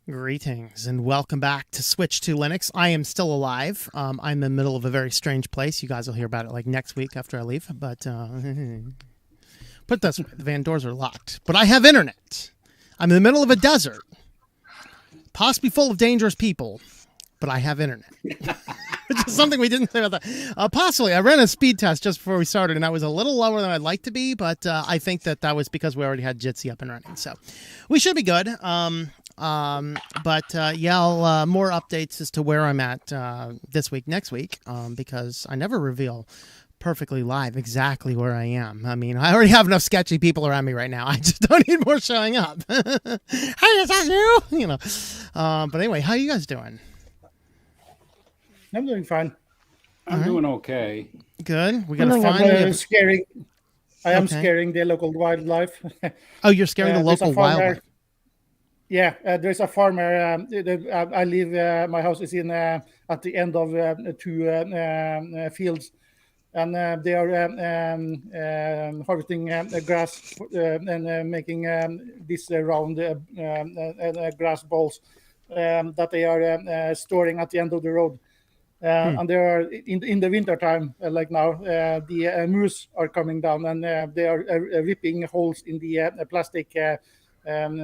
Greetings and welcome back to Switch to Linux. I am still alive. I'm in the middle of a very strange place. You guys will hear about it like next week after I leave. But put it this way, the van doors are locked. But I have internet. I'm in the middle of a desert, possibly full of dangerous people. But I have internet. Which is something we didn't say about that. Possibly, I ran a speed test just before we started, and I was a little lower than I'd like to be, but I think that was because we already had Jitsi up and running. So we should be good. More updates as to where I'm at this week, next week, because I never reveal perfectly live exactly where I am. I mean, I already have enough sketchy people around me right now. I just don't need more showing up. Hey, is that you? You know. But anyway, how are you guys doing? I'm doing fine. I'm doing okay. Good. We gotta find. I am scaring the local wildlife. Oh, you're scaring the local wildlife. Yeah, there's a farmer. I live. My house is in at the end of two fields, and they are harvesting grass and making this round grass balls that they are storing at the end of the road. And there are in the winter time, like now, the moose are coming down and they are ripping holes in the plastic and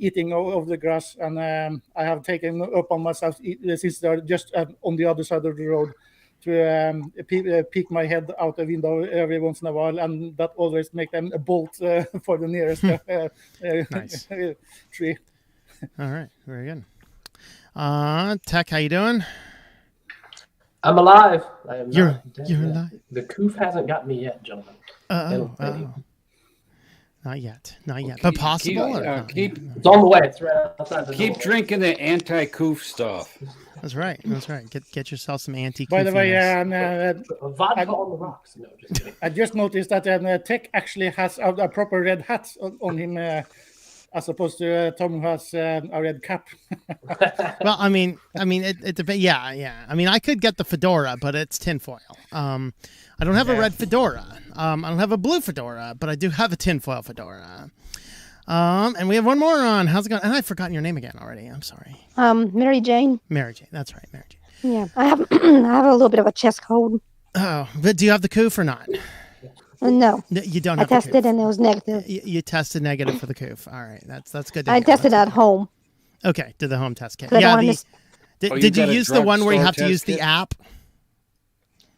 eating of the grass. And I have taken upon myself, since they're just on the other side of the road, to peek my head out the window every once in a while, and that always make them bolt for the nearest tree. All right, very good. Tech, how you doing? I'm alive. I am you're dead you're yet. alive. The coof hasn't got me yet, gentlemen. Not yet. But possible. It's on the way. It's right outside the Keep door. drinking the anti-coof stuff. That's right. Get yourself some anti-coofiness. By the way, vodka on the rocks. No, just kidding. I just noticed that Tech actually has a proper red hat on him, as opposed to Tom, who has a red cap. Well, I mean, it depends. Yeah. I mean, I could get the fedora, but it's tinfoil. I don't have a red fedora. I don't have a blue fedora, but I do have a tinfoil fedora. And we have one more on. How's it going? And I've forgotten your name again already. I'm sorry. Mary Jane. Mary Jane. That's right, Mary Jane. Yeah, I have I have a little bit of a chest cold. Oh, but do you have the coof or not? No. You don't I have tested the coof. and it was negative. You tested negative for the coof. All right, that's good. I tested at home. Okay, did the home test kit. Yeah, did you use the one where you have to use the app?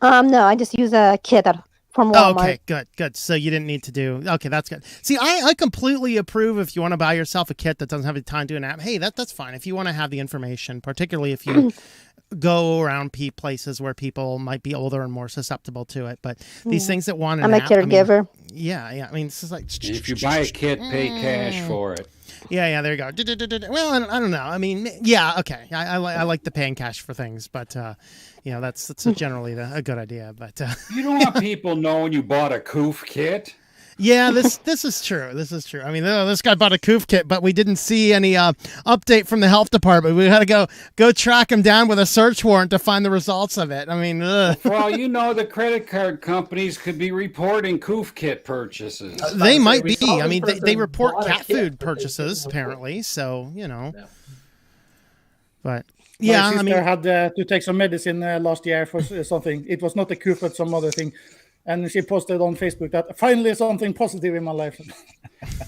No, I just use a kit from Walmart. Oh, okay, good. So you didn't need to do. Okay, that's good. See, I completely approve if you want to buy yourself a kit that doesn't have the time to do an app. Hey, that's fine. If you want to have the information, particularly if you go around places where people might be older and more susceptible to it. But these things that want an app. I'm a caregiver. Yeah. I mean, it's just like if you buy a kit, pay cash for it. Yeah, there you go. Well, I don't know. I mean, yeah, okay. I like the paying cash for things, but that's generally a good idea. But you don't want people knowing you bought a coof kit. Yeah, this is true. This is true. I mean, this guy bought a coof kit, but we didn't see any update from the health department. We had to go track him down with a search warrant to find the results of it. I mean, for all you know, the credit card companies could be reporting coof kit purchases. They might be. I mean, they report cat food purchases apparently. So but yeah, my sister had to take some medicine last year for something. It was not a coof, but some other thing. And she posted on Facebook that finally something positive in my life.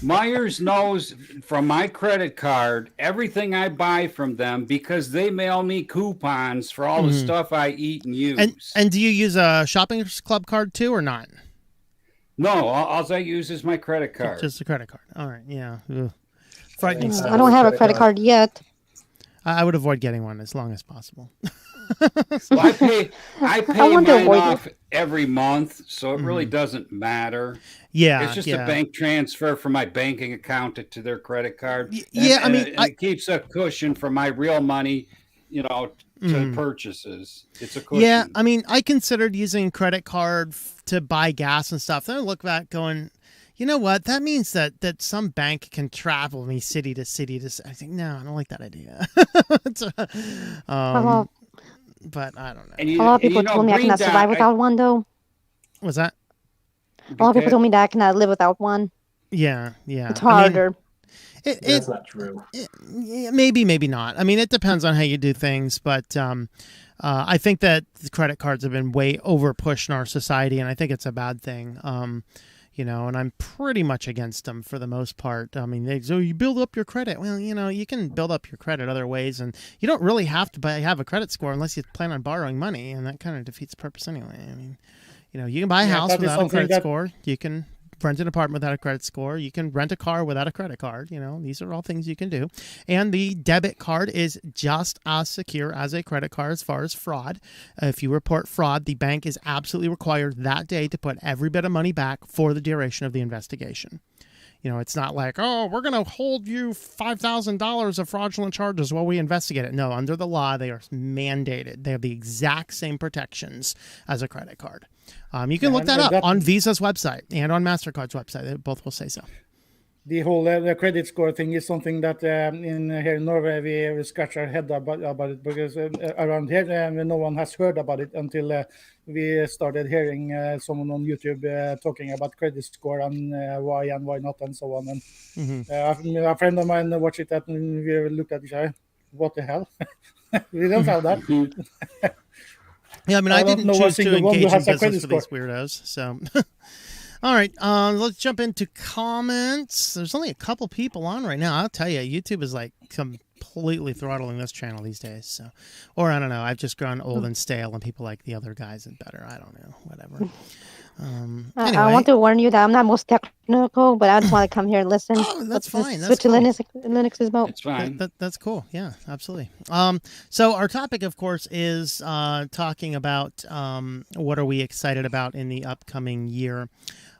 Myers knows from my credit card everything I buy from them because they mail me coupons for all the stuff I eat and use. And do you use a shopping club card too or not? No, all I use is my credit card. Just a credit card. All right, yeah. Frightening stuff. I don't have a credit card yet. I would avoid getting one as long as possible. Well, I pay mine off every month, so it really doesn't matter. Yeah, it's just a bank transfer from my banking account to their credit card. It keeps a cushion for my real money, to purchases. It's a cushion. Yeah, I mean, I considered using a credit card to buy gas and stuff. Then I look back, going, you know what? That means that some bank can travel me city to city. I think no, I don't like that idea. But I don't know. A lot of people told me I cannot survive without one, though. What's that? A lot of people told me that I cannot live without one. Yeah. It's harder. That's not true. Maybe, maybe not. I mean, it depends on how you do things, but I think that the credit cards have been way over pushed in our society, and I think it's a bad thing. You know, and I'm pretty much against them for the most part. I mean, so you build up your credit. Well, you know, you can build up your credit other ways, and you don't really have to have a credit score unless you plan on borrowing money, and that kind of defeats the purpose anyway. I mean, you know, you can buy a house without a credit score. You can rent an apartment without a credit score. You can rent a car without a credit card. You know, these are all things you can do. And the debit card is just as secure as a credit card as far as fraud. If you report fraud, the bank is absolutely required that day to put every bit of money back for the duration of the investigation. You know, it's not like, oh, we're going to hold you $5,000 of fraudulent charges while we investigate it. No, under the law, they are mandated. They have the exact same protections as a credit card. You can look that up on Visa's website and on MasterCard's website. They both will say so. The whole the credit score thing is something that here in Norway we scratch our head about it, because around here no one has heard about it until we started hearing someone on YouTube talking about credit score and why not and so on. And a friend of mine watched it and we looked at each other. What the hell? We don't have that. Yeah, I mean, I didn't choose to engage in business for these weirdos, so... All right, let's jump into comments. There's only a couple people on right now. I'll tell you, YouTube is like completely throttling this channel these days. So, or I don't know, I've just grown old and stale, and people like the other guys and better. I don't know, whatever. Anyway. I want to warn you that I'm not most technical, but I just want to come here and listen. Oh, that's fine. Switch to Linux is about. It's fine. That's cool. Yeah, absolutely. So our topic, of course, is talking about what are we excited about in the upcoming year.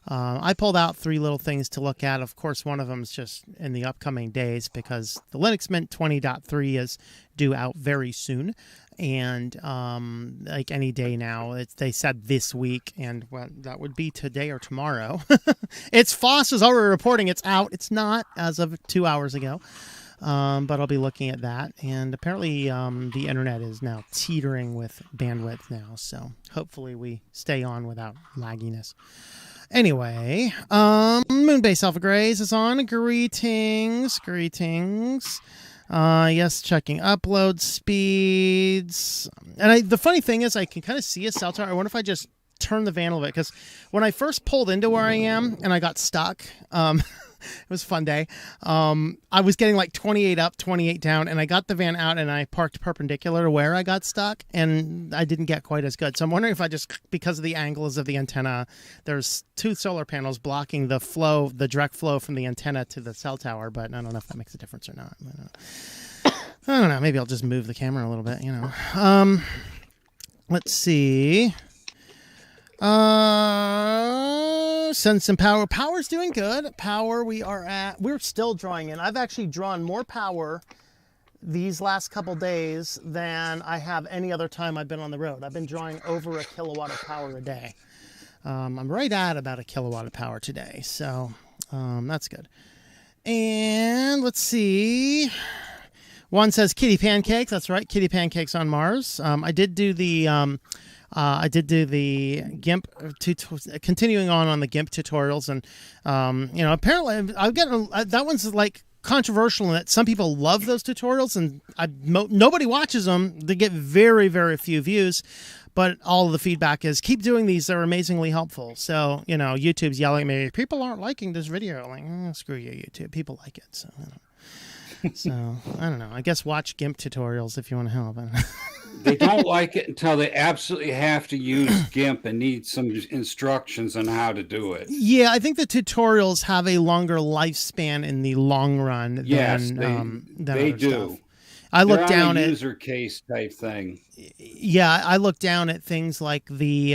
I pulled out 3 little things to look at. Of course, one of them is just in the upcoming days because the Linux Mint 20.3 is due out very soon. And like any day now, they said this week, and that would be today or tomorrow. It's FOSS is already reporting it's out. It's not as of 2 hours ago. But I'll be looking at that. And apparently the internet is now teetering with bandwidth now. So hopefully we stay on without lagginess. Anyway, Moonbase Alpha Grays is on. Greetings. Yes, checking upload speeds. And the funny thing is I can kind of see a cell tower. I wonder if I just turn the van a little bit, because when I first pulled into where I am and I got stuck, it was a fun day. I was getting like 28 up, 28 down, and I got the van out and I parked perpendicular to where I got stuck, and I didn't get quite as good. So I'm wondering if I just, because of the angles of the antenna, there's 2 solar panels blocking the flow, the direct flow from the antenna to the cell tower, but I don't know if that makes a difference or not. I don't know. Maybe I'll just move the camera a little bit, you know. Let's see. Send some power. Power's doing good. Power, we're still drawing in. I've actually drawn more power these last couple days than I have any other time I've been on the road. I've been drawing over 1 kilowatt of power a day. I'm right at about 1 kilowatt of power today, so that's good. And let's see. One says Kitty Pancakes. That's right, Kitty Pancakes on Mars. I did do the GIMP, continuing on the GIMP tutorials, and you know, apparently I've got that one's like controversial in that some people love those tutorials, and nobody watches them. They get very, very few views, but all of the feedback is keep doing these. They're amazingly helpful. So, you know, YouTube's yelling at me, people aren't liking this video. I'm like, screw you, YouTube. People like it. So, I don't know. I guess watch GIMP tutorials if you want to help. They don't like it until they absolutely have to use GIMP and need some instructions on how to do it. Yeah, I think the tutorials have a longer lifespan in the long run than they do. Stuff. I look down at user case type thing. Yeah, I look down at things like the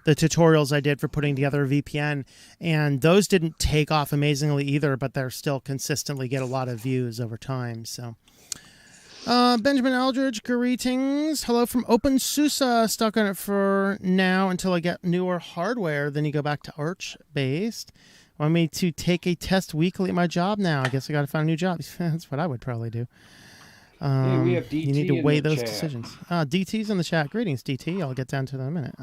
tutorials I did for putting together a VPN, and those didn't take off amazingly either, but they're still consistently get a lot of views over time. So, Benjamin Eldridge, greetings. Hello from OpenSUSE. Stuck on it for now until I get newer hardware. Then you go back to Arch-based. Want me to take a test weekly at my job now? I guess I got to find a new job. That's what I would probably do. Hey, we have DT you need to weigh those chat. decisions. DT's in the chat. Greetings, DT. I'll get down to that in a minute.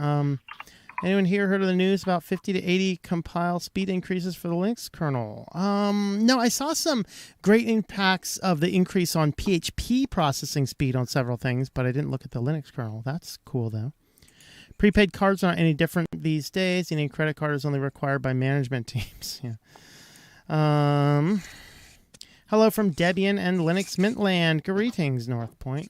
Anyone here heard of the news about 50 to 80 compile speed increases for the Linux kernel? No, I saw some great impacts of the increase on PHP processing speed on several things, but I didn't look at the Linux kernel. That's cool, though. Prepaid cards aren't any different these days. Any credit card is only required by management teams. Yeah. Hello from Debian and Linux Mintland. Greetings, North Point.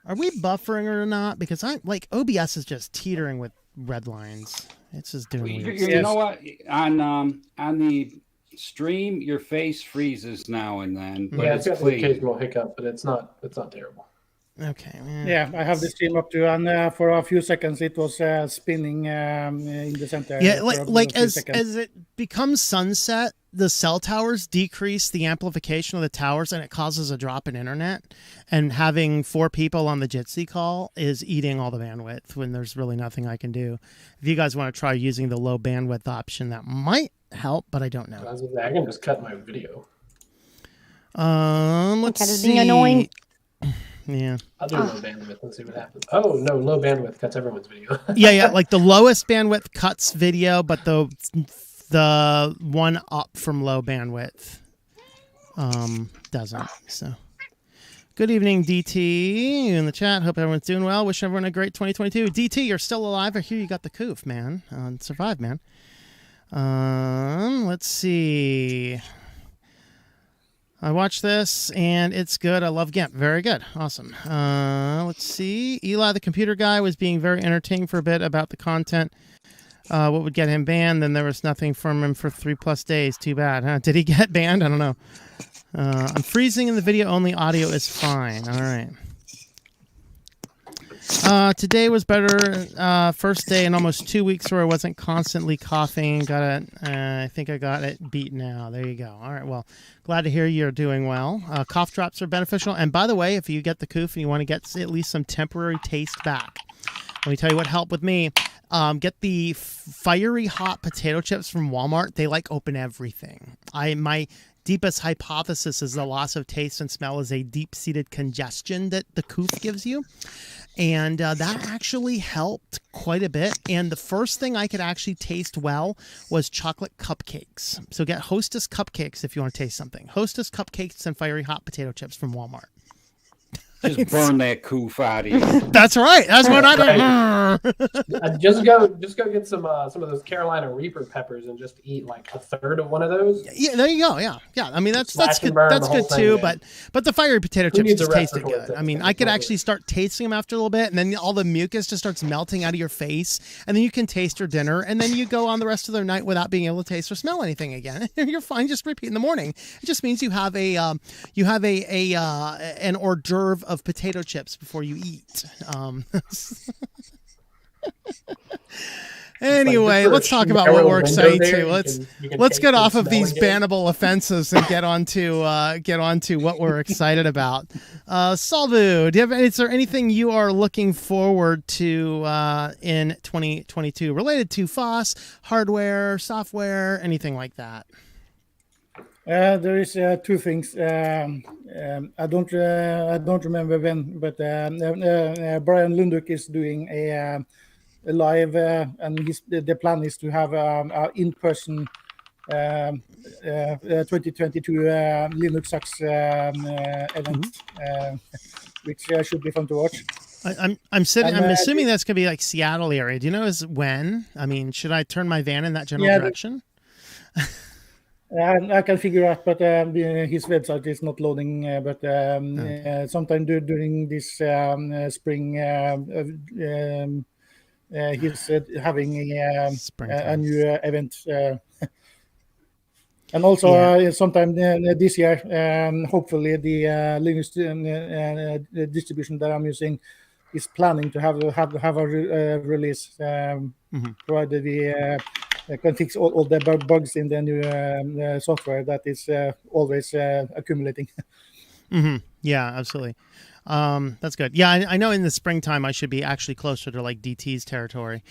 Are we buffering or not? Because OBS is just teetering with red lines. It's just doing weird. You know what? On the stream, your face freezes now and then. But yeah, it's got the occasional hiccup, but it's not terrible. Okay. Yeah, I have the stream up to, and for a few seconds it was spinning in the center. Yeah, as it becomes sunset, the cell towers decrease the amplification of the towers, and it causes a drop in internet. And having 4 people on the Jitsi call is eating all the bandwidth when there's really nothing I can do. If you guys want to try using the low bandwidth option, that might help, but I don't know. I can just cut my video. Let's see. Being annoying. Yeah. I'll do low bandwidth and see what happens. Oh no, low bandwidth cuts everyone's video. yeah, like the lowest bandwidth cuts video, but the one up from low bandwidth doesn't. So good evening, DT in the chat. Hope everyone's doing well. Wish everyone a great 2022. DT, you're still alive. I hear you got the coof, man. Survived, man. Let's see. I watched this, and it's good. I love GIMP. Very good. Awesome. Let's see. Eli, the computer guy, was being very entertaining for a bit about the content. What would get him banned? Then there was nothing from him for 3+ days. Too bad, huh? Did he get banned? I don't know. I'm freezing in the video. Only audio is fine. All right. Today was better. First day in almost 2 weeks where I wasn't constantly coughing. Got it. I think I got it beat now. There you go. All right. Well, glad to hear you're doing well. Cough drops are beneficial. And by the way, if you get the coof and you want to get at least some temporary taste back, let me tell you what helped with me. Get the fiery hot potato chips from Walmart. They open everything. My deepest hypothesis is the loss of taste and smell is a deep-seated congestion that the coof gives you. And that actually helped quite a bit. And the first thing I could actually taste well was chocolate cupcakes. So get Hostess cupcakes if you want to taste something. Hostess cupcakes and fiery hot potato chips from Walmart. Just burn that coof out of you. That's right. That's what I do. Just go get some of those Carolina Reaper peppers and just eat a third of one of those. Yeah, there you go. Yeah. I mean that's good. That's good too. But the fiery potato chips just tasted good. I mean, I could actually start tasting them after a little bit, and then all the mucus just starts melting out of your face, and then you can taste your dinner, and then you go on the rest of the night without being able to taste or smell anything again. You're fine. Just repeat in the morning. It just means you have an hors d'oeuvre of potato chips before you eat. Anyway, let's talk about what we're excited to. Let's get off of these bannable offenses and get on to what we're excited about. Salvu, is there anything you are looking forward to in 2022 related to FOSS, hardware, software, anything like that? There is 2 things. I don't remember when, but Brian Lunduk is doing a live, and the plan is to have an in-person 2022 Linux Sucks event, which should be fun to watch. I'm assuming that's gonna be Seattle area. Do you know when? I mean, should I turn my van in that general direction? I can figure out, but his website is not loading. But sometime during this spring, he's having a new event. And also sometime this year, hopefully the Linux distribution that I'm using is planning to have a release, provided we can fix all the bugs in the new software that is always accumulating. Yeah, absolutely. That's good. Yeah, I know in the springtime I should be actually closer to DT's territory.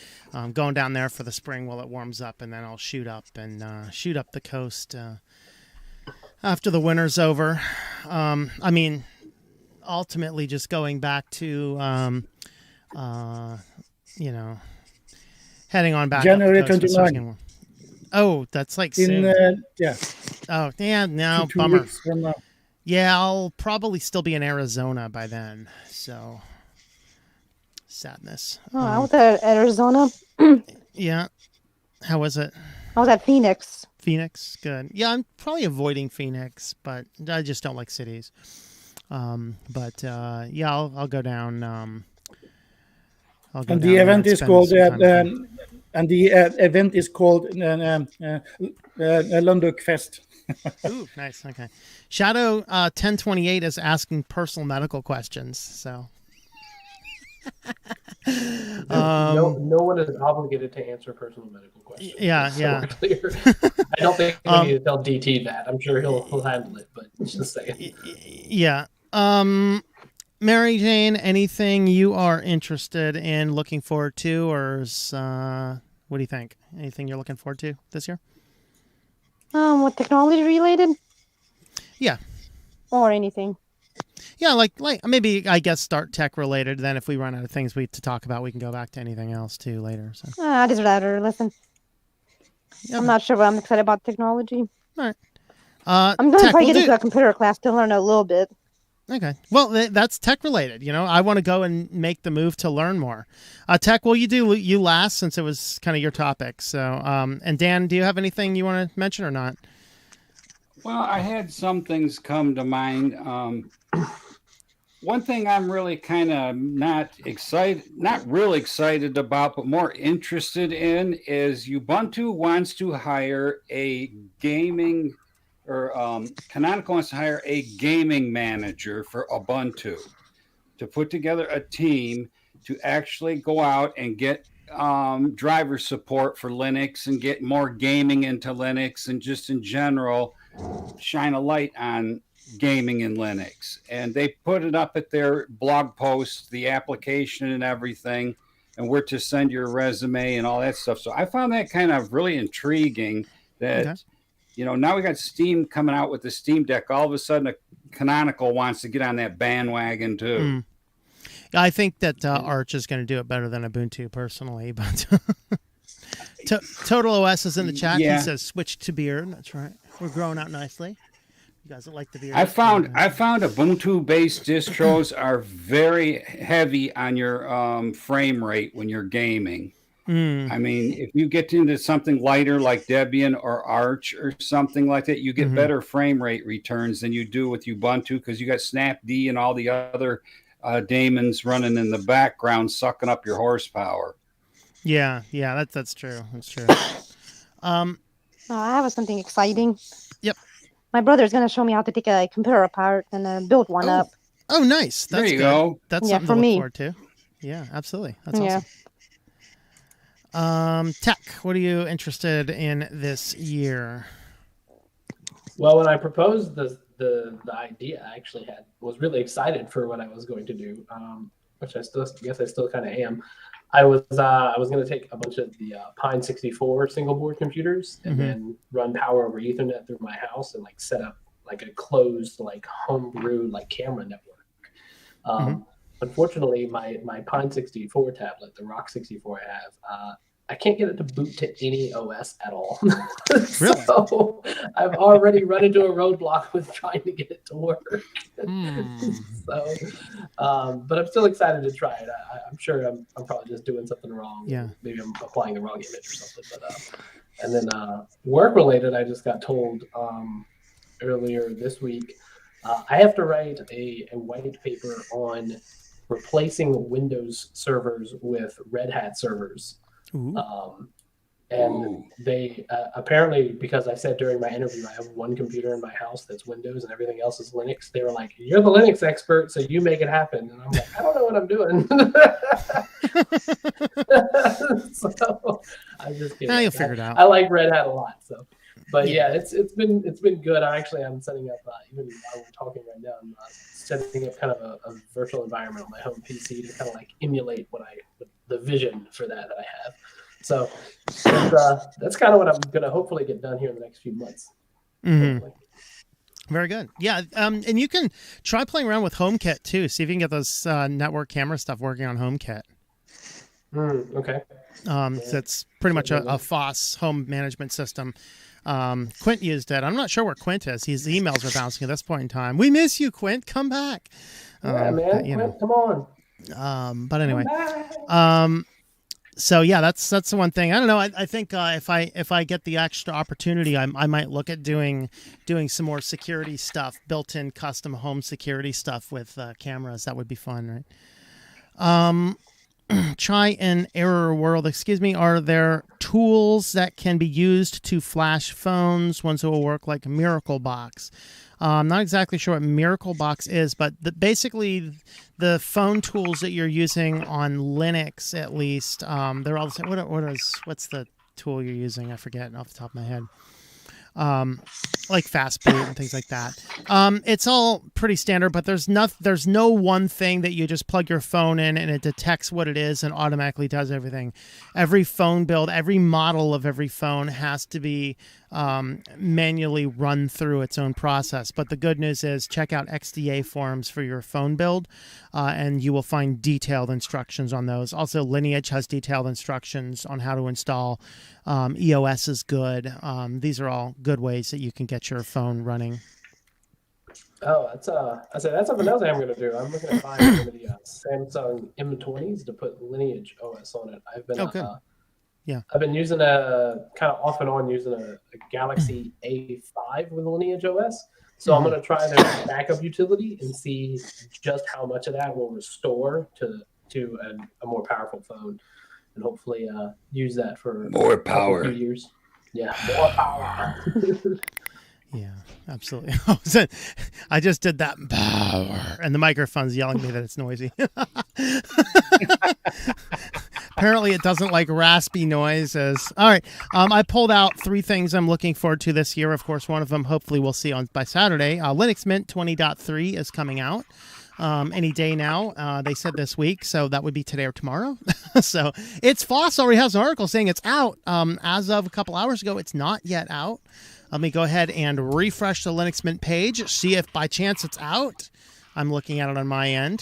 Going down there for the spring while it warms up, and then I'll shoot up the coast after the winter's over. I mean, ultimately just going back to heading on back. January up the coast for 29. Switch Game War. Oh, that's like In soon. yeah, Oh, yeah, no, two bummer. weeks from now. Yeah, I'll probably still be in Arizona by then. So, sadness. Oh, I was at Arizona. Yeah. How was it? I was at Phoenix. Phoenix? Good. Yeah, I'm probably avoiding Phoenix, but I just don't like cities. Yeah, I'll go down. I'll go And down the there event is spend called some time with them. and the event is called Lunduk Fest. Ooh, nice. Okay. Shadow 1028 is asking personal medical questions. So. No one is obligated to answer personal medical questions. Yeah, so yeah. we're clear. I don't think we need to tell DT that. I'm sure he'll handle it, but just saying. Yeah. Mary Jane, anything you are interested in, looking forward to, or what do you think? Anything you're looking forward to this year? What technology related? Yeah. Or anything. Yeah, like maybe I guess start tech related. Then if we run out of things to talk about, we can go back to anything else too later. So. I just rather listen. Yeah. I'm not sure what I'm excited about technology. All right. I'm going to tech, probably we'll get into a computer class to learn a little bit. Okay. Well, that's tech related. You know, I want to go and make the move to learn more. Tech, well, you last since it was kind of your topic. So, and Dan, do you have anything you want to mention or not? Well, I had some things come to mind. One thing I'm really kind of not real excited about, but more interested in is Ubuntu wants to hire a gaming Canonical wants to hire a gaming manager for Ubuntu to put together a team to actually go out and get driver support for Linux and get more gaming into Linux and just in general shine a light on gaming in Linux. And they put it up at their blog post, the application and everything, and where to send your resume and all that stuff. So I found that kind of really intriguing that, Okay. you know, now we got Steam coming out with the Steam Deck. All of a sudden, a Canonical wants to get on that bandwagon too. I think that Arch is going to do it better than Ubuntu personally, but Total OS is in the chat. Yeah. He says switch to beard. That's right. We're growing out nicely. You guys that like the beard. I found Ubuntu-based distros are very heavy on your frame rate when you're gaming. I mean, if you get into something lighter like Debian or Arch or something like that, you get better frame rate returns than you do with Ubuntu because you got Snapd and all the other daemons running in the background sucking up your horsepower. Yeah, that's true. That's true. I have something exciting. Yep. My brother's going to show me how to take a computer apart and build one up. Oh, nice. That's There you good. go. That's Yeah, something for to look me. forward to. Yeah, absolutely. That's Yeah. awesome. Tech, what are you interested in this year? Well, when I proposed the idea, I actually was really excited for what I was going to do, which I still kind of am. I was going to take a bunch of the Pine 64 single board computers and then run power over Ethernet through my house and like set up like a closed like homebrew like camera network. Unfortunately, my Pine 64 tablet, the Rock 64 I have, I can't get it to boot to any OS at all. Really? So I've already run into a roadblock with trying to get it to work. So, but I'm still excited to try it. I'm sure I'm probably just doing something wrong. Yeah. Maybe I'm applying the wrong image or something. But and then work related, I just got told earlier this week I have to write a white paper on replacing Windows servers with Red Hat servers. And they apparently, because I said during my interview, I have one computer in my house that's Windows and everything else is Linux. They were like, "You're the Linux expert, so you make it happen." And I'm like, "I don't know what I'm doing." So I'm just kidding. Now you'll figure it out. I like Red Hat a lot. So, but yeah, it's been good. I'm setting up even while we're talking right now. I'm setting up kind of a virtual environment on my home PC to kind of like emulate the vision for that I have. So that's kind of what I'm going to hopefully get done here in the next few months. Very good. Yeah, and you can try playing around with HomeKit too. See if you can get those network camera stuff working on HomeKit. Okay. So it's pretty much a FOSS home management system. Quint used it. I'm not sure where Quint is. His emails are bouncing at this point in time. We miss you, Quint. Come back. Yeah, man. But, Quint, come on. But anyway, so yeah, that's the one thing. I don't know. I think if I get the extra opportunity, I might look at doing some more security stuff, built-in custom home security stuff with cameras. That would be fun, right? Try an error world. Excuse me. Are there tools that can be used to flash phones? Ones that will work like Miracle Box. I'm not exactly sure what Miracle Box is, but basically the phone tools that you're using on Linux, at least, they're all the same. What's the tool you're using? I forget off the top of my head. Like Fastboot and things like that. It's all pretty standard, but there's no one thing that you just plug your phone in and it detects what it is and automatically does everything. Every phone build, every model of every phone has to be manually run through its own process. But the good news is check out XDA forums for your phone build, and you will find detailed instructions on those. Also, Lineage has detailed instructions on how to install. EOS is good. These are all good ways that you can get your phone running. Oh, that's something else I'm going to do. I'm looking at buying one of the Samsung M20s to put Lineage OS on it. I've been using kind of off and on using a Galaxy A5 with Lineage OS. So I'm going to try their backup utility and see just how much of that will restore to a more powerful phone, and hopefully use that for more power. A few years. Yeah, more power. Yeah, absolutely. I just did that power, and the microphone's yelling at me that it's noisy. Apparently, it doesn't like raspy noises. All right, I pulled out 3 things I'm looking forward to this year. Of course, one of them, hopefully, we'll see by Saturday. Linux Mint 20.3 is coming out. Any day now. They said this week, so that would be today or tomorrow. So it's FOSS already has an article saying it's out. As of a couple hours ago, it's not yet out. Let me go ahead and refresh the Linux Mint page, see if by chance it's out. I'm looking at it on my end.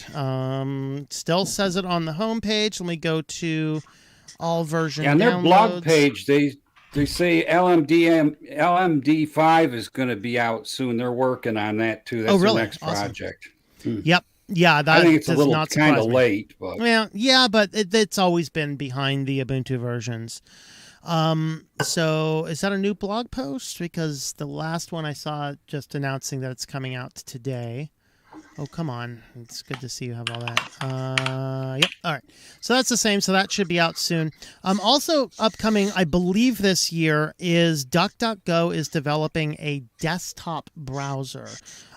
Still says it on the home page. Let me go to all version on their downloads. blog page, they say LMD5 is going to be out soon. They're working on that too. That's really? the next project. Yep. Yeah, that I think it's a little kind of me. late, but but it's always been behind the Ubuntu versions. So is that a new blog post? Because the last one I saw just announcing that it's coming out today. Oh, come on. It's good to see you have all that. Yep. All right. So that's the same. So that should be out soon. Also upcoming, I believe this year, is DuckDuckGo is developing a desktop browser.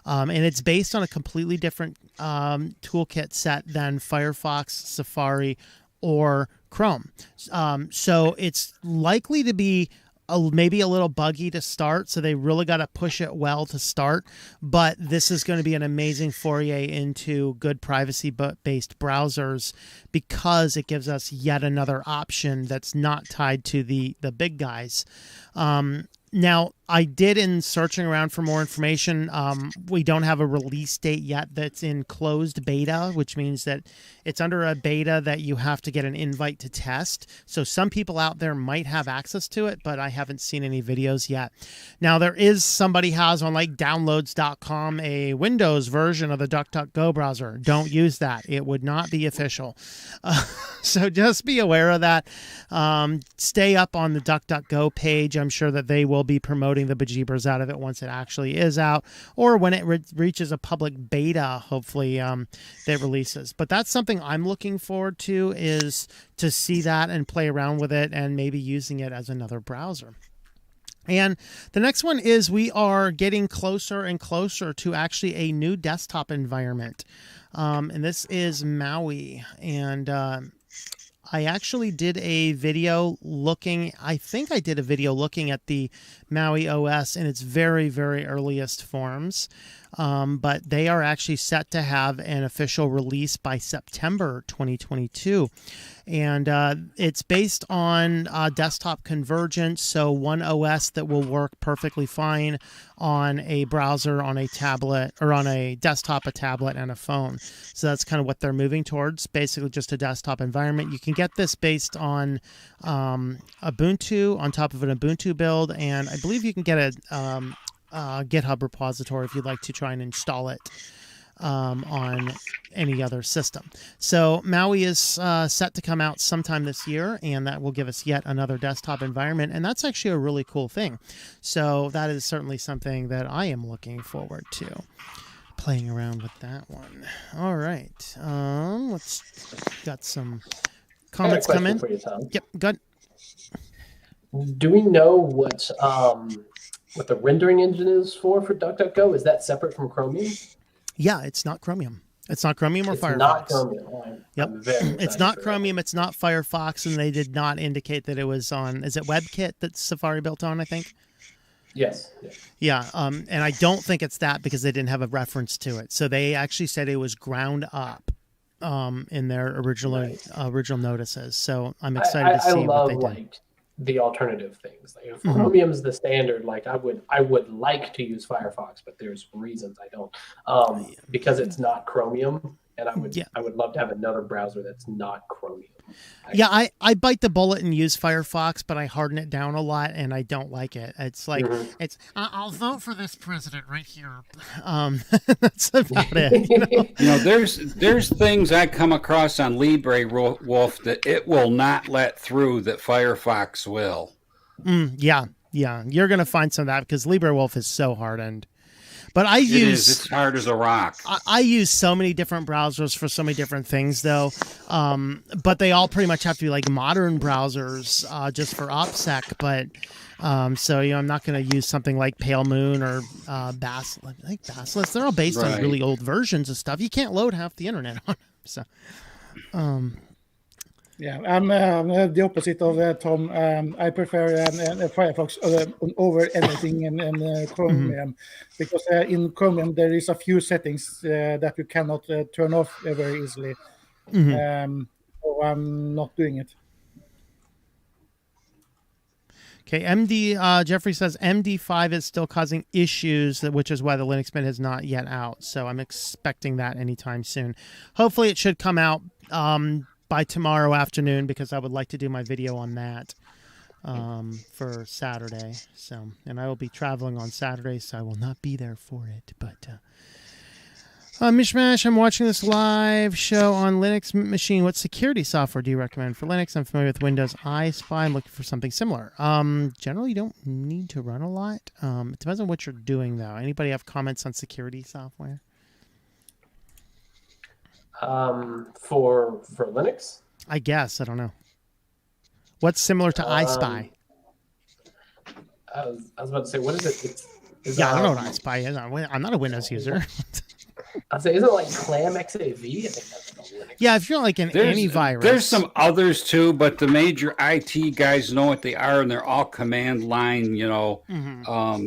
And it's based on a completely different toolkit set than Firefox, Safari, or Chrome. So it's likely to be maybe a little buggy to start, so they really got to push it well to start. But this is going to be an amazing foray into good privacy-based browsers because it gives us yet another option that's not tied to the big guys. Now, I did, in searching around for more information, we don't have a release date yet that's in closed beta, which means that it's under a beta that you have to get an invite to test. So some people out there might have access to it, but I haven't seen any videos yet. Now, there is somebody has on like downloads.com a Windows version of the DuckDuckGo browser. Don't use that. It would not be official. So just be aware of that. Stay up on the DuckDuckGo page. I'm sure that they will be promoting the bejeebers out of it once it actually is out, or when it reaches a public beta, hopefully that releases. But that's something I'm looking forward to, is to see that and play around with it and maybe using it as another browser. And the next one is we are getting closer and closer to actually a new desktop environment. And this is Maui. And I actually did a video looking at the Maui OS in its very, very earliest forms. but they are actually set to have an official release by September 2022. And it's based on desktop convergence, so one OS that will work perfectly fine on a browser, on a tablet, or on a desktop, a tablet, and a phone. So that's kind of what they're moving towards, basically just a desktop environment. You can get this based on Ubuntu, on top of an Ubuntu build, and I believe you can get a GitHub repository if you'd like to try and install it on any other system. So Maui is set to come out sometime this year, and that will give us yet another desktop environment, and that's actually a really cool thing. So that is certainly something that I am looking forward to, playing around with that one. All right, let's got some comments come in. For you, Tom. Yep, good. Do we know what the rendering engine is for DuckDuckGo? Is that separate from Chromium? Yeah, it's not Chromium. It's not Chromium or It's Firefox. not Chromium. Yep. It's not Chromium. It's not Firefox, and they did not indicate that it was on. Is it WebKit that Safari built on? I think. Yes. Yeah. And I don't think it's that because they didn't have a reference to it. So they actually said it was ground up, in their original notices. So I'm excited to see what they did. Like the alternative things. Like if Chromium's the standard, like I would like to use Firefox, but there's reasons I don't. Because it's not Chromium, and I would love to have another browser that's not Chromium. I bite the bullet and use Firefox, but I harden it down a lot, and I don't like it. It's like I'll vote for this president right here. That's about it. You know, there's things I come across on LibreWolf that it will not let through that Firefox will. Yeah, you're gonna find some of that because LibreWolf is so hardened. But it's hard as a rock. I use so many different browsers for so many different things, though. But they all pretty much have to be like modern browsers, just for OPSEC. But so I'm not going to use something like Pale Moon or Basilisk. They're all based on really old versions of stuff. You can't load half the internet on them. So. Yeah, I'm the opposite of Tom. I prefer Firefox over anything in Chromium because in Chromium there is a few settings that you cannot turn off very easily. So I'm not doing it. Okay, Jeffrey says MD5 is still causing issues, which is why the Linux Mint is not yet out. So I'm expecting that anytime soon. Hopefully it should come out by tomorrow afternoon because I would like to do my video on that for Saturday. So, and I will be traveling on Saturday, so I will not be there for it. But Mishmash, I'm watching this live show on Linux machine. What security software do you recommend for Linux? I'm familiar with Windows iSpy. I'm looking for something similar. Generally, you don't need to run a lot. It depends on what you're doing, though. Anybody have comments on security software? For Linux? I guess. I don't know. What's similar to iSpy? I was about to say, what is it? I don't know what iSpy is. I'm not a Windows user. I'd say, isn't it like ClamXAV? I think that's the Linux. Yeah, if you're like an antivirus. There's some others too, but the major IT guys know what they are, and they're all command line,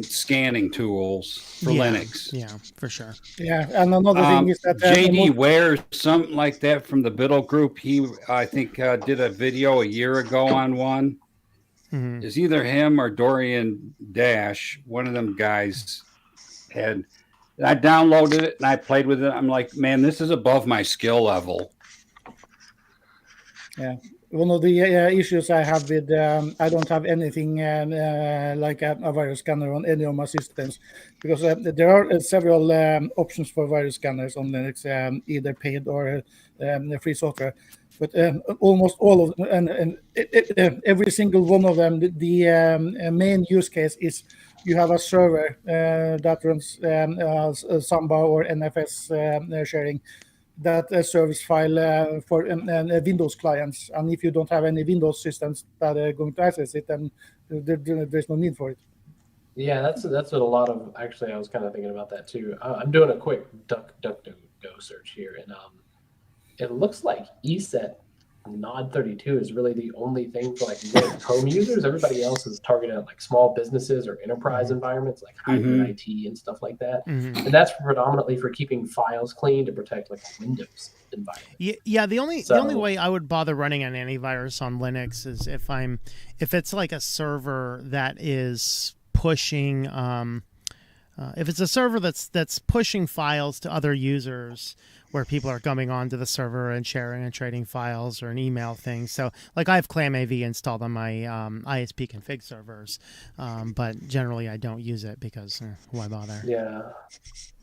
scanning tools for Linux. Yeah, for sure. Yeah, and another thing is that JD Ware, something like that from the Biddle Group. He, I think, did a video a year ago on one. It's either him or Dorian Dash. One of them guys had. I downloaded it and I played with it. I'm like, man, this is above my skill level. Yeah. One of the issues I have with, I don't have anything like a virus scanner on any of my systems because there are several options for virus scanners on Linux, either paid or free software. But almost all of them, and every single one of them, the main use case is you have a server that runs Samba or NFS sharing that serves file for Windows clients. And if you don't have any Windows systems that are going to access it, then there's no need for it. Yeah, that's what a lot of. Actually, I was kind of thinking about that too. I'm doing a quick DuckDuckGo search here, and it looks like ESET Nod 32 is really the only thing for like Linux home users. Everybody else is targeted at like small businesses or enterprise environments, like hybrid IT and stuff like that. And that's predominantly for keeping files clean to protect like a Windows environment. Yeah. The only way I would bother running an antivirus on Linux is if it's like a server that is pushing. If it's a server that's pushing files to other users, where people are coming onto the server and sharing and trading files, or an email thing. So, like, I have ClamAV installed on my ISP config servers, but generally I don't use it because why bother? Yeah,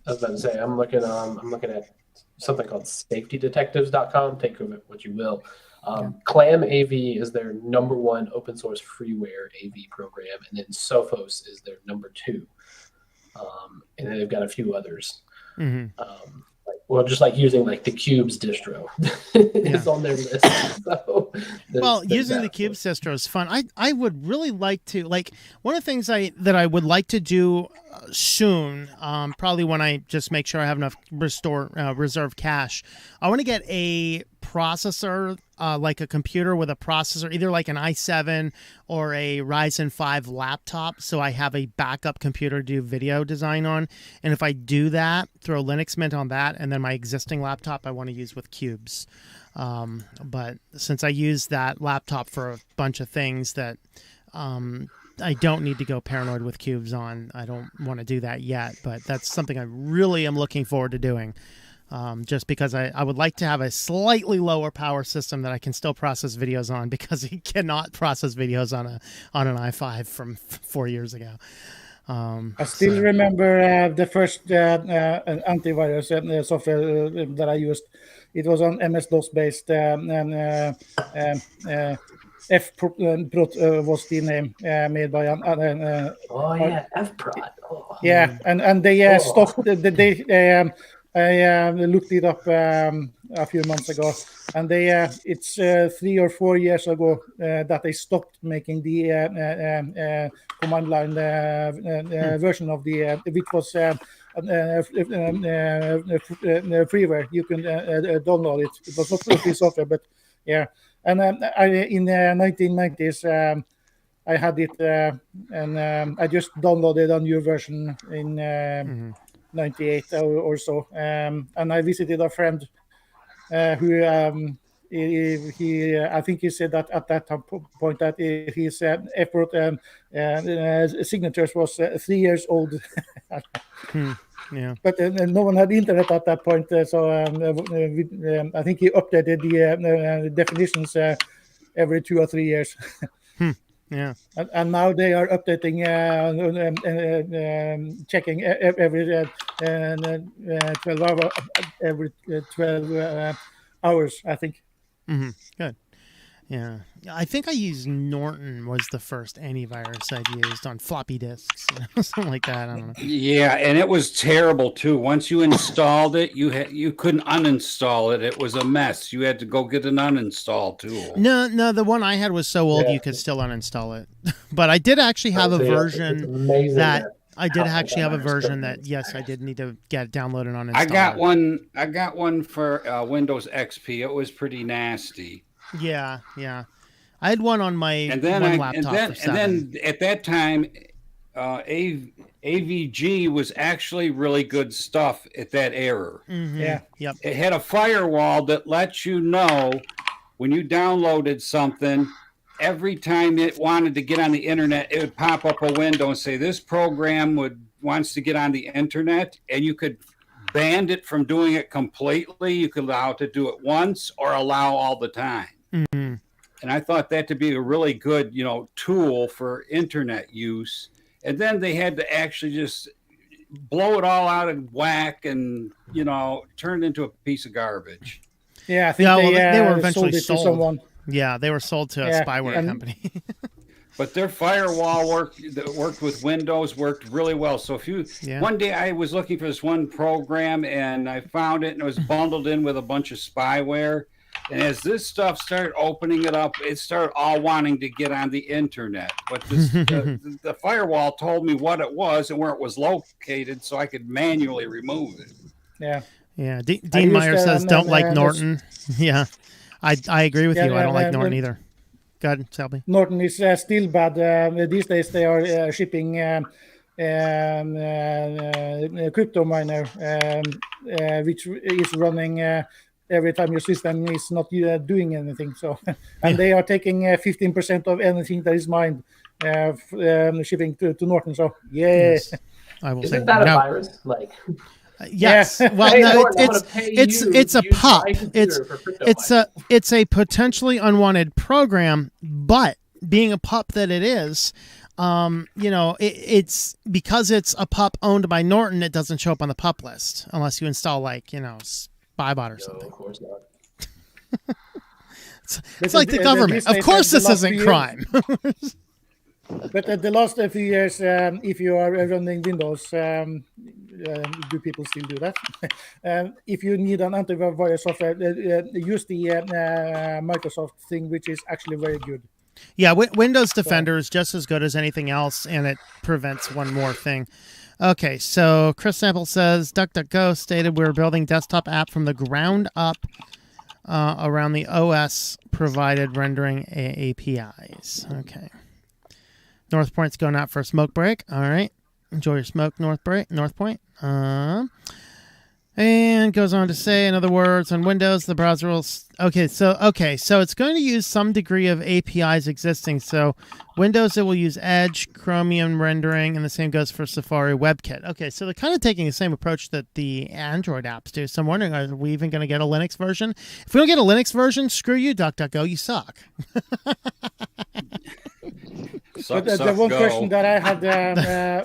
I was about to say I'm looking at something called safetydetectives.com. Take of it what you will. ClamAV is their #1 open source freeware AV program, and then Sophos is their #2. And then they've got a few others. Just like using like the Cubes distro is on their list. So using the Cubes distro is fun. I would really like to, like, one of the things that I would like to do soon, probably when I just make sure I have enough reserve cache, I want to get a processor, like a computer with a processor, either like an i7 or a Ryzen 5 laptop, so I have a backup computer to do video design on. And if I do that, throw Linux Mint on that, and then my existing laptop I want to use with Cubes. But since I use that laptop for a bunch of things that I don't need to go paranoid with Cubes on, I don't want to do that yet, but that's something I really am looking forward to doing. Just because I would like to have a slightly lower power system that I can still process videos on, because you cannot process videos on an i5 from 4 years ago. I still remember the first antivirus software that I used. It was on MS-DOS based. Fprot was the name made by Fprot. Yeah, and they stopped. I looked it up a few months ago, and it's 3 or 4 years ago that they stopped making the command line version of the which was freeware. You can download it. It was not free software, but yeah. And in the 1990s, I had it, and I just downloaded a new version in 98 or so, and I visited a friend who he I think he said that at that point that his effort signatures was 3 years old. Yeah, but no one had internet at that point, so I think he updated the definitions every 2 or 3 years. Yeah, and now they are updating, checking every 12 hours, I think. Good. Yeah, I think I used Norton was the first antivirus I'd used on floppy disks, something like that. I don't know. Yeah, and it was terrible too. Once you installed it, you couldn't uninstall it. It was a mess. You had to go get an uninstall tool. No, the one I had was so old you could still uninstall it. But I did actually have a version that yes, I did need to get downloaded and uninstall. I got one for Windows XP. It was pretty nasty. Yeah. I had one on my laptop. And then at that time, AVG was actually really good stuff at that era. Yeah. Yep. It had a firewall that lets you know when you downloaded something. Every time it wanted to get on the internet, it would pop up a window and say, this program wants to get on the internet, and you could ban it from doing it completely. You could allow it to do it once or allow all the time. Mm-hmm. And I thought that to be a really good, tool for internet use. And then they had to actually just blow it all out of whack and, turn it into a piece of garbage. Yeah, I think they were eventually sold to someone. Yeah, they were sold to a spyware company. But their firewall worked with Windows, worked really well. So one day I was looking for this one program and I found it, and it was bundled in with a bunch of spyware. And as this stuff started opening it up, it started all wanting to get on the internet. But the firewall told me what it was and where it was located, so I could manually remove it. Yeah. Dean Meyer says, don't like Norton. Yeah. I agree with Yeah, you. I don't like and- Norton either. Go ahead, Selby. Norton is still bad. These days they are shipping crypto miner, which is running every time your system is not doing anything. So, and they are taking 15% of anything that is mined, shipping to Norton. So, yeah. Yes. I will say Isn't that a no. virus? Like, Yes. Yeah. Well, hey, no, Norton, I'm it's gonna pay it's you it's a to use pup. my computer for crypto mining. It's a potentially unwanted program, but being a pup that it is, it's because it's a pup owned by Norton. It doesn't show up on the pup list unless you install Spybot or No, something. of course not. It's like the government. Of course, this isn't crime. But the last few years, if you are running Windows, do people still do that? If you need an antivirus software, use the Microsoft thing, which is actually very good. Yeah, Windows Defender is just as good as anything else, and it prevents one more thing. Okay, so Chris Sample says, DuckDuckGo stated we're building desktop app from the ground up around the OS provided rendering APIs. Okay. North Point's going out for a smoke break. All right. Enjoy your smoke, North Point. And goes on to say, in other words, on Windows, the browser will... Okay, so it's going to use some degree of APIs existing. So Windows, it will use Edge, Chromium rendering, and the same goes for Safari WebKit. Okay, so they're kind of taking the same approach that the Android apps do. So I'm wondering, are we even going to get a Linux version? If we don't get a Linux version, screw you, DuckDuckGo, you suck. But the one question that I had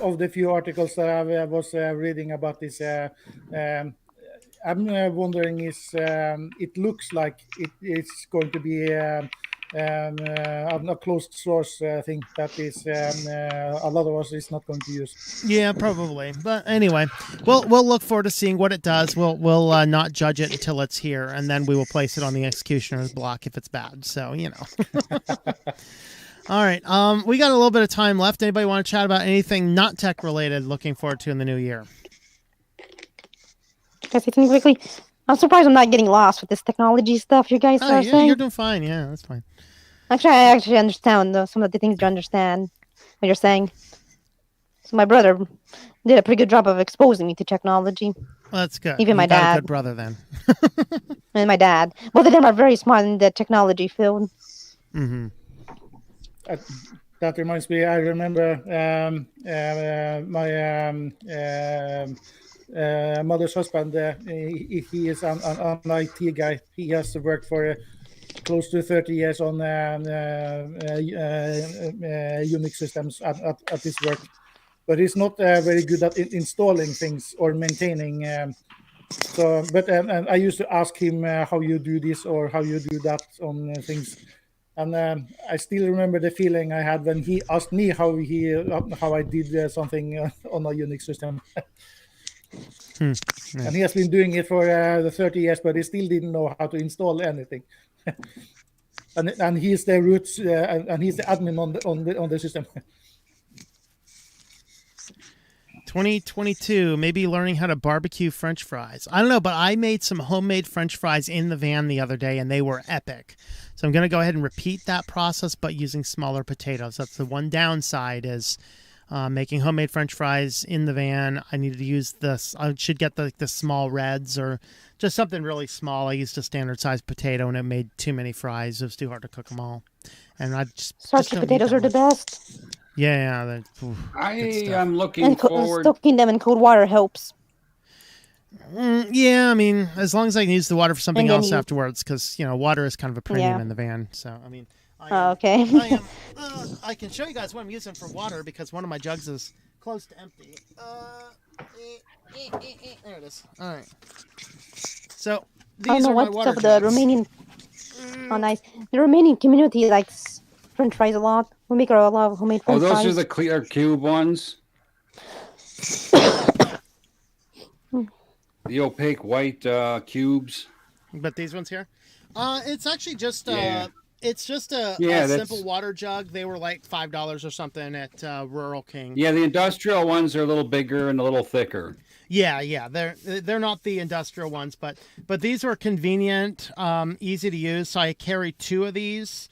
of the few articles that I was reading about this, I'm wondering is it looks like it's going to be a closed source thing that is a lot of us is not going to use. Yeah, probably. But anyway, we'll look forward to seeing what it does. We'll not judge it until it's here, and then we will place it on the executioner's block if it's bad. So All right. We got a little bit of time left. Anybody want to chat about anything not tech related looking forward to in the new year? Can I say something quickly? I'm surprised I'm not getting lost with this technology stuff you guys are saying. You're doing fine. Yeah, that's fine. Actually, I actually understand some of the things you understand what you're saying. So my brother did a pretty good job of exposing me to technology. Well, that's good. Even you my got dad. a good brother then. And my dad. Both of them are very smart in the technology field. Mm-hmm. That reminds me, I remember my mother's husband. He is an IT guy. He has worked for close to 30 years on Unix systems at his work. But he's not very good at installing things or maintaining. But I used to ask him how you do this or how you do that on things. And I still remember the feeling I had when he asked me how I did something on a Unix system. Yeah. And he has been doing it for the 30 years, but he still didn't know how to install anything. and he's the roots, and he's the admin on the system. 2022, maybe learning how to barbecue French fries. I don't know, but I made some homemade French fries in the van the other day, and they were epic. So I'm going to go ahead and repeat that process, but using smaller potatoes. That's the one downside is making homemade French fries in the van. I needed to use this. I should get the small reds or just something really small. I used a standard sized potato, and it made too many fries. It was too hard to cook them all. And I just Starchy potatoes are the best. Yeah. I am looking forward. Soaking them in cold water helps. Yeah, I mean, as long as I can use the water for something else you... afterwards, because water is kind of a premium in the van. So I mean, okay. I can show you guys what I'm using for water because one of my jugs is close to empty. There it is. All right. So these are my water jugs. The Romanian. Oh, nice. The Romanian community likes French fries a lot. We make a lot of homemade French fries. Oh, those are the clear cube ones. The opaque white cubes. But these ones here, it's actually just it's just a simple water jug. They were like $5 or something at Rural King. Yeah, the industrial ones are a little bigger and a little thicker. Yeah. They're not the industrial ones, but these are convenient, easy to use. So I carry 2 of these,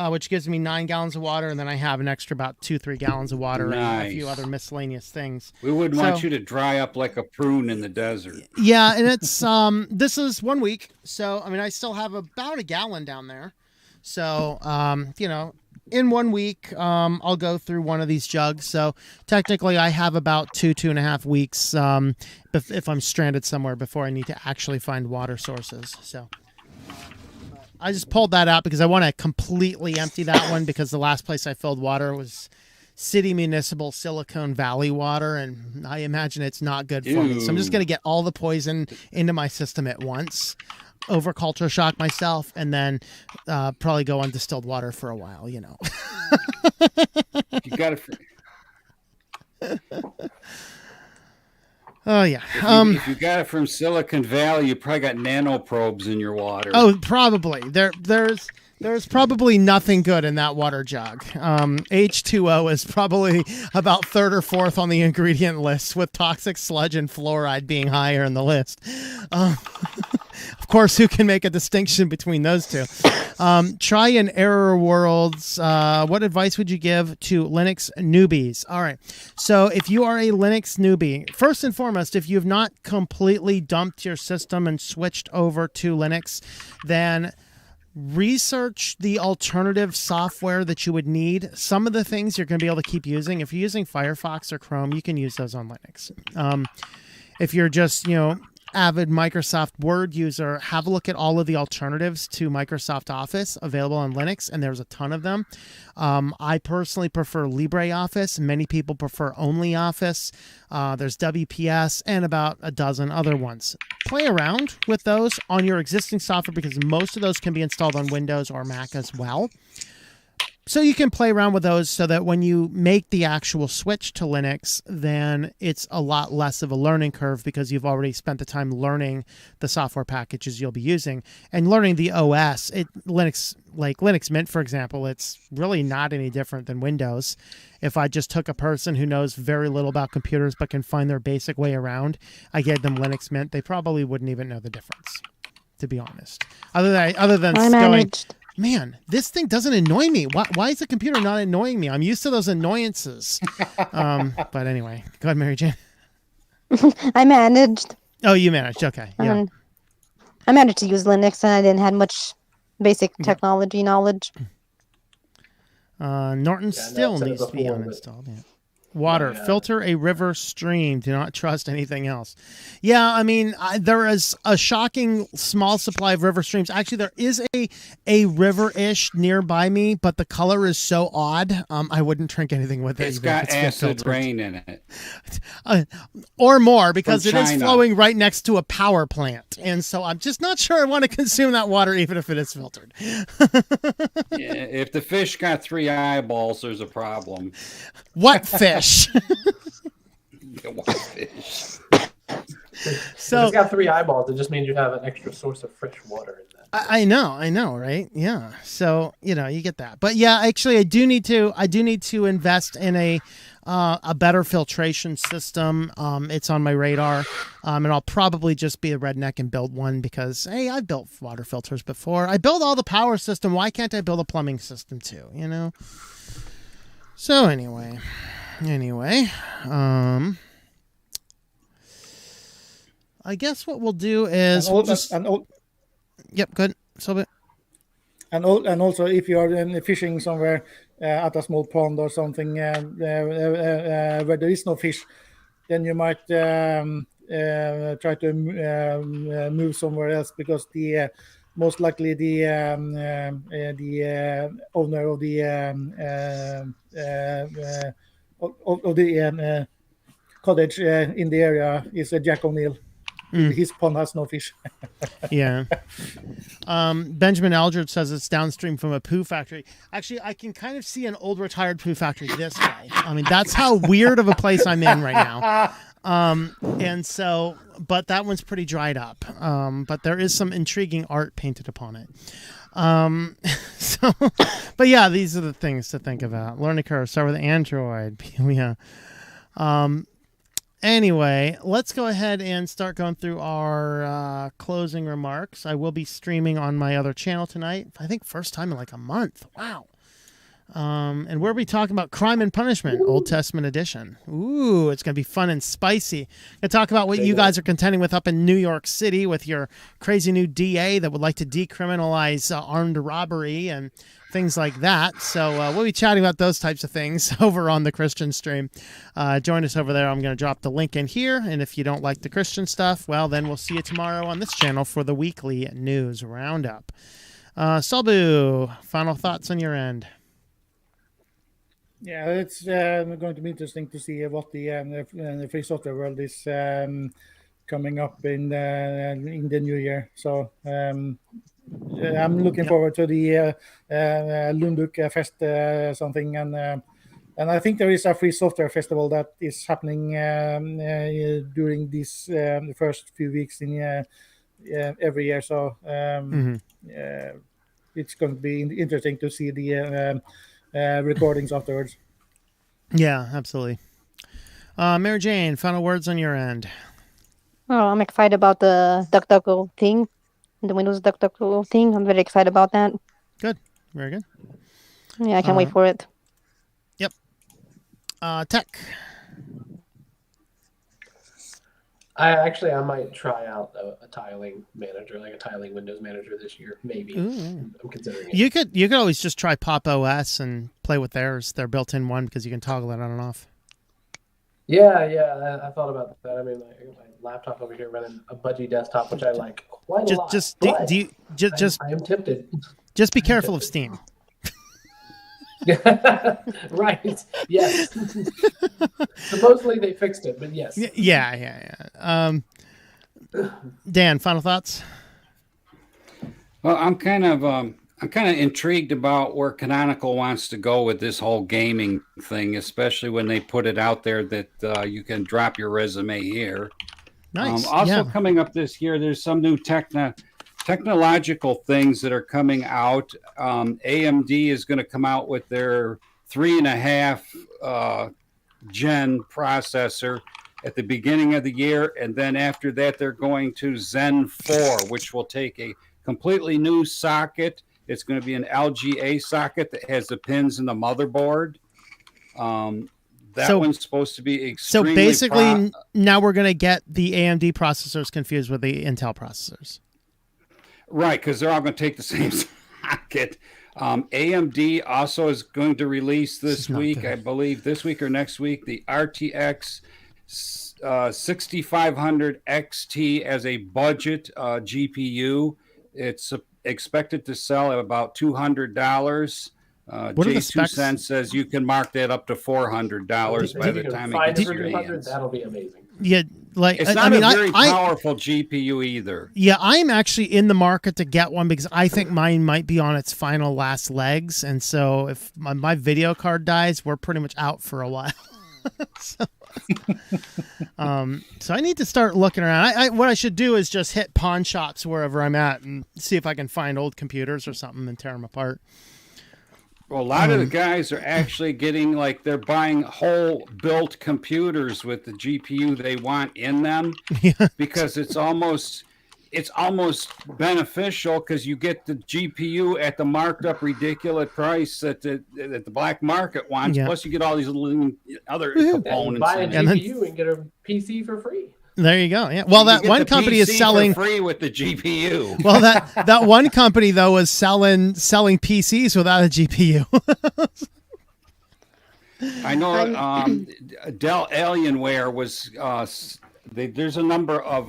which gives me 9 gallons of water, and then I have an extra about 2-3 gallons of water and a few Nice. other miscellaneous things. We wouldn't want you to dry up like a prune in the desert. Yeah, and it's this is 1 week, so I mean I still have about a gallon down there. So in 1 week, I'll go through one of these jugs. So technically, I have about 2.5 weeks if I'm stranded somewhere before I need to actually find water sources. So I just pulled that out because I want to completely empty that one because the last place I filled water was City Municipal Silicon Valley water, and I imagine it's not good for me. So I'm just going to get all the poison into my system at once. Over culture shock myself, and then probably go on distilled water for a while, You got it. Oh yeah. If you got it from Silicon Valley, you probably got nanoprobes in your water. Oh, probably. There's probably nothing good in that water jug. H2O is probably about 3rd or 4th on the ingredient list, with toxic sludge and fluoride being higher in the list. Of course, who can make a distinction between those two? Try and error worlds. What advice would you give to Linux newbies? All right. So if you are a Linux newbie, first and foremost, if you've not completely dumped your system and switched over to Linux, then research the alternative software that you would need. Some of the things you're going to be able to keep using. If you're using Firefox or Chrome, you can use those on Linux. If you're just, avid Microsoft Word user, have a look at all of the alternatives to Microsoft Office available on Linux, and there's a ton of them. I personally prefer LibreOffice. Many people prefer only Office. There's WPS and about a dozen other ones. Play around with those on your existing software because most of those can be installed on Windows or Mac as well. So you can play around with those so that when you make the actual switch to Linux, then it's a lot less of a learning curve because you've already spent the time learning the software packages you'll be using and learning the OS. Linux Mint, for example, it's really not any different than Windows. If I just took a person who knows very little about computers but can find their basic way around, I gave them Linux Mint, they probably wouldn't even know the difference, to be honest. Other than going, man, this thing doesn't annoy me. Why is the computer not annoying me? I'm used to those annoyances. But anyway, go ahead, Mary Jane. I managed. Oh, you managed. Okay. Yeah. I managed to use Linux, and I didn't have much basic technology knowledge. Norton still needs to be uninstalled. Yeah. Water, filter a river stream. Do not trust anything else. Yeah, I mean, there is a shocking small supply of river streams. Actually, there is a river-ish nearby me, but the color is so odd, I wouldn't drink anything with it. It's got acid rain in it. Or more, because it is flowing right next to a power plant. And so I'm just not sure I want to consume that water, even if it is filtered. If the fish got 3 eyeballs, there's a problem. What fish? What fish? So if it's got 3 eyeballs, it just means you have an extra source of fresh water in that. I know, right? Yeah. So, you get that. But yeah, actually I do need to invest in a better filtration system. It's on my radar. And I'll probably just be a redneck and build one because, hey, I've built water filters before. I built all the power system. Why can't I build a plumbing system too, So anyway, I guess what we'll do is yep, good. So and also if you are fishing somewhere at a small pond or something where there is no fish, then you might try to move somewhere else because the most likely the owner of the cottage in the area is Jack O'Neill. His pond has no fish. Yeah. Benjamin Eldred says it's downstream from a poo factory. Actually, I can kind of see an old retired poo factory this way. I mean, that's how weird of a place I'm in right now. And so, but that one's pretty dried up. But there is some intriguing art painted upon it. But yeah, these are the things to think about. Learning curve, start with Android. Yeah. Anyway, let's go ahead and start going through our closing remarks. I will be streaming on my other channel tonight. I think first time in like a month. Wow. And we'll be talking about Crime and Punishment, Old Testament edition. Ooh, it's going to be fun and spicy. Going to talk about what you guys are contending with up in New York City with your crazy new DA that would like to decriminalize armed robbery and things like that. So we'll be chatting about those types of things over on the Christian stream. Join us over there. I'm going to drop the link in here. And if you don't like the Christian stuff, well, then we'll see you tomorrow on this channel for the weekly news roundup. Salbu, final thoughts on your end? Yeah, it's going to be interesting to see what the free software world is coming up in the new year. So I'm looking forward to the Lunduk Fest something, and I think there is a free software festival that is happening during these the first few weeks in every year. So it's going to be interesting to see the recordings afterwards. Yeah, absolutely. Mary Jane, final words on your end. Oh, I'm excited about the DuckDuckGo thing, the Windows DuckDuckGo thing. I'm very excited about that. Good. Very good. Yeah, I can't wait for it. Yep. Tech. I might try out a tiling manager, like a tiling Windows manager this year, maybe. Ooh. I'm considering it. You could always just try Pop OS and play with theirs, their built-in one, because you can toggle it on and off. Yeah, I thought about that. I mean, my laptop over here running a budgie desktop, which I like quite a lot. I am tempted. Just be careful of Steam. Right. Yes. Supposedly they fixed it, but yes. Yeah. Dan, final thoughts? Well, I'm kind of intrigued about where Canonical wants to go with this whole gaming thing, especially when they put it out there that you can drop your resume here. Nice. Coming up this year, there's some new technological things that are coming out. AMD is going to come out with their 3.5 gen processor at the beginning of the year, and then after that they're going to Zen 4, which will take a completely new socket. It's going to be an LGA socket that has the pins in the motherboard. One's supposed to be extremely... So basically, now we're going to get the AMD processors confused with the Intel processors. Right, because they're all going to take the same socket. AMD also is going to release this week, I believe, this week or next week, the RTX 6500 XT as a budget GPU. It's expected to sell at about $200. Jay's 2 cents says you can mark that up to $400 by the time it gets to your hands. That'll be amazing. Yeah, it's not a very powerful GPU either. Yeah, I'm actually in the market to get one because I think mine might be on its final last legs, and so if my video card dies, we're pretty much out for a while. So I need to start looking around. What I should do is just hit pawn shops wherever I'm at and see if I can find old computers or something and tear them apart. Well, a lot of the guys are actually getting, like, they're buying whole built computers with the GPU they want in them because it's almost beneficial because you get the GPU at the marked up ridiculous price that the black market wants. Yeah. Plus, you get all these little other components. Buy a GPU and get a PC for free. There you go. Yeah. Well, that one company is selling for free with the GPU. Well, that one company though is selling PCs without a GPU. I know Dell Alienware was. There's a number of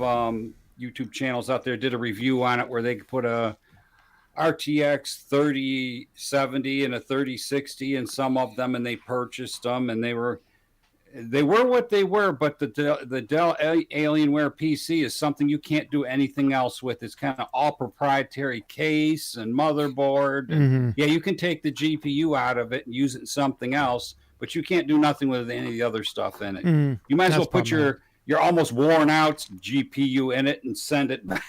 YouTube channels out there did a review on it where they could put a RTX 3070 and a 3060 in some of them, and they purchased them, and they were what they were, but the Dell Alienware PC is something you can't do anything else with. It's kind of all proprietary case and motherboard. And yeah, you can take the GPU out of it and use it in something else, but you can't do nothing with any of the other stuff in it. You might as well put your almost worn out GPU in it and send it back.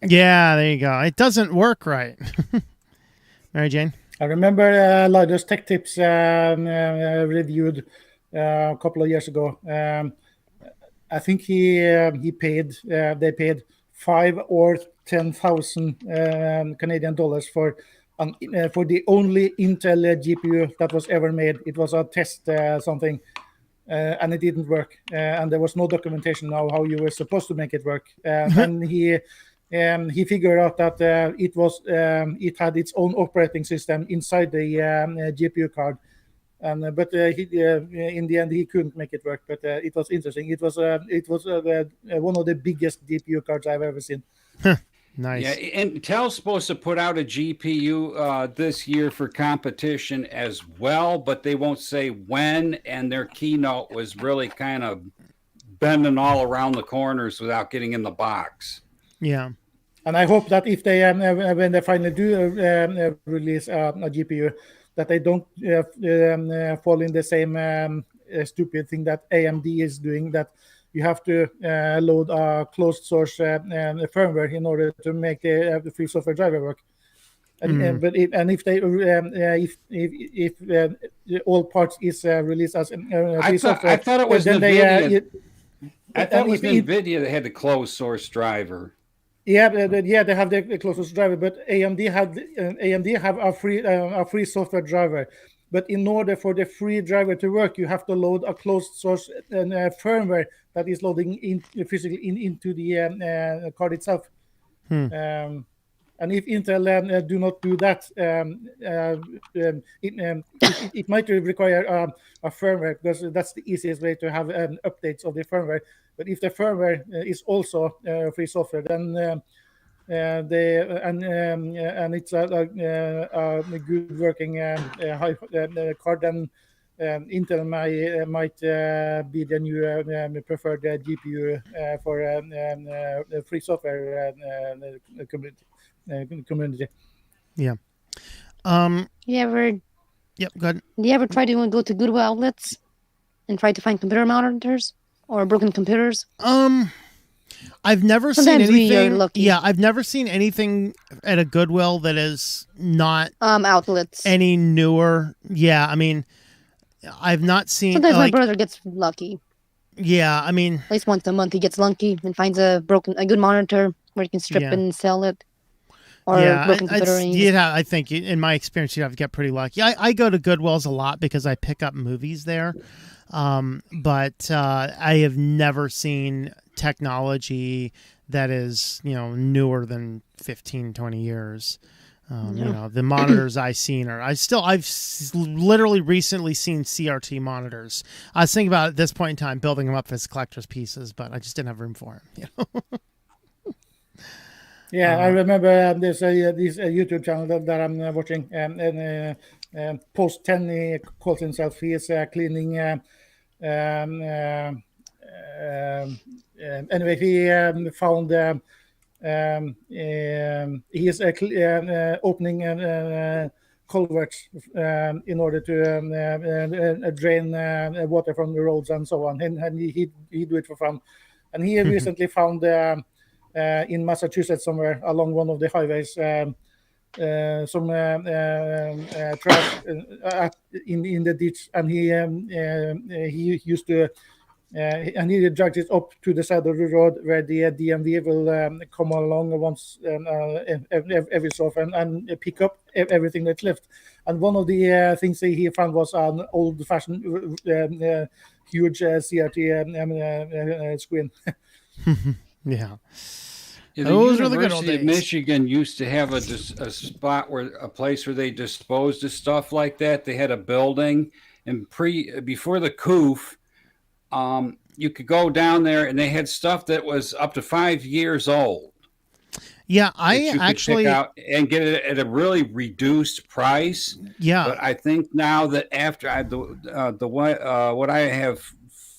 Yeah, there you go. It doesn't work right. Mary Jane? I remember Lidus Tech Tips reviewed a couple of years ago. I think he paid they paid 5 or 10,000 Canadian dollars for the only Intel GPU that was ever made. It was a test something, and it didn't work, and there was no documentation of how you were supposed to make it work. And he figured out that it had its own operating system inside the GPU card. And but in the end he couldn't make it work. But it was interesting. It was one of the biggest GPU cards I've ever seen. Nice. Yeah, Intel's supposed to put out a GPU this year for competition as well, but they won't say when. And their keynote was really kind of bending all around the corners without getting in the box. Yeah. And I hope that if they when they finally do release a GPU, that they don't fall in the same stupid thing that AMD is doing, that you have to load a closed source firmware in order to make the free software driver work. And if they if all parts is released as free software, I thought it was then NVIDIA. I thought it was NVIDIA that had the closed source driver. Yeah, they have the closed source driver, but AMD have a free software driver. But in order for the free driver to work, you have to load a closed source firmware that is loading physically into the card itself. And if Intel do not do that, it might require a firmware, because that's the easiest way to have updates of the firmware. But if the firmware is also free software, then it's a good working card, then Intel might be the new preferred GPU for free software community. Yeah. Yep. Go ahead. Do you ever try to go to Goodwill outlets and try to find computer monitors or broken computers? I've never Sometimes seen we are anything. lucky. Yeah, I've never seen anything at a Goodwill that is not Outlets. any newer. Yeah, I mean, I've not seen. Sometimes my brother gets lucky. Yeah, I mean, At least once a month he gets lucky and finds a good monitor where he can strip it and sell it. Or broken computer. I think in my experience, you have to get pretty lucky. I go to Goodwills a lot because I pick up movies there. But I have never seen technology that is, newer than 15, 20 years. The monitors I've seen I've literally recently seen CRT monitors. I was thinking about at this point in time building them up as collector's pieces, but I just didn't have room for them. Yeah, I remember there's this YouTube channel that I'm watching, and Post 10, he calls himself. He is cleaning. Anyway, he found he is opening culverts in order to drain water from the roads and so on, and he do it for fun. And he recently found in Massachusetts somewhere along one of the highways some trash in the ditch, and he used to and he dragged it up to the side of the road where the DMV will come along once every so often and pick up everything that's left. And one of the things he found was an old-fashioned huge CRT screen. Yeah. Yeah, the University of Michigan used to have a spot a place where they disposed of stuff like that. They had a building, and before the COOF, you could go down there and they had stuff that was up to 5 years old. Yeah, I actually pick out and get it at a really reduced price. Yeah, but I think now that after what I have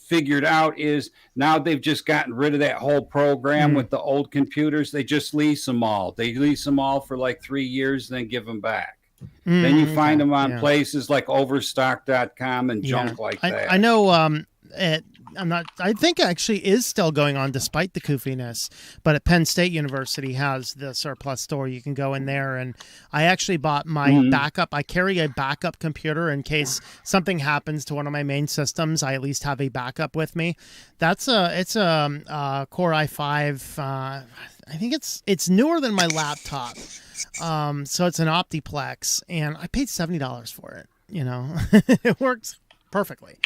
figured out is now they've just gotten rid of that whole program with the old computers. They just lease them all. They lease them all for like 3 years and then give them back. Then you find them on places like overstock.com and junk like that. I know at I think actually is still going on despite the koofiness, but at Penn State University has the surplus store. You can go in there, and I actually bought my backup. I carry a backup computer in case something happens to one of my main systems. I at least have a backup with me. It's a Core i5. I think it's newer than my laptop. So it's an Optiplex, and I paid $70 for it. It works perfectly.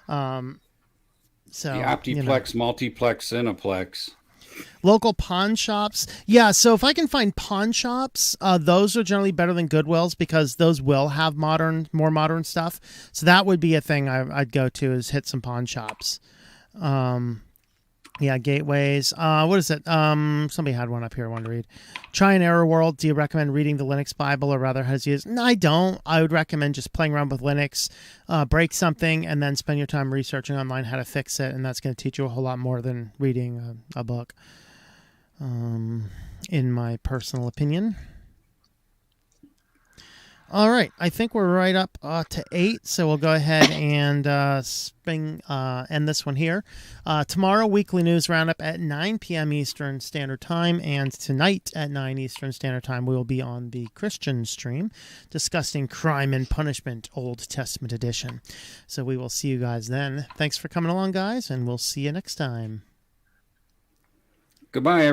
So the Optiplex, multiplex, Cineplex. Local pawn shops. Yeah, so if I can find pawn shops, those are generally better than Goodwills because those will have more modern stuff. So that would be a thing I'd go to, is hit some pawn shops. Yeah, gateways. What is it? Somebody had one up here I wanted to read. Try and error world. Do you recommend reading the Linux Bible or rather has used? No, I don't. I would recommend just playing around with Linux, break something, and then spend your time researching online how to fix it, and that's going to teach you a whole lot more than reading a book, in my personal opinion. All right, I think we're right up to 8, so we'll go ahead and end this one here. Tomorrow, weekly news roundup at 9 p.m. Eastern Standard Time, and tonight at 9 Eastern Standard Time, we will be on the Christian stream discussing Crime and Punishment, Old Testament edition. So we will see you guys then. Thanks for coming along, guys, and we'll see you next time. Goodbye, everyone.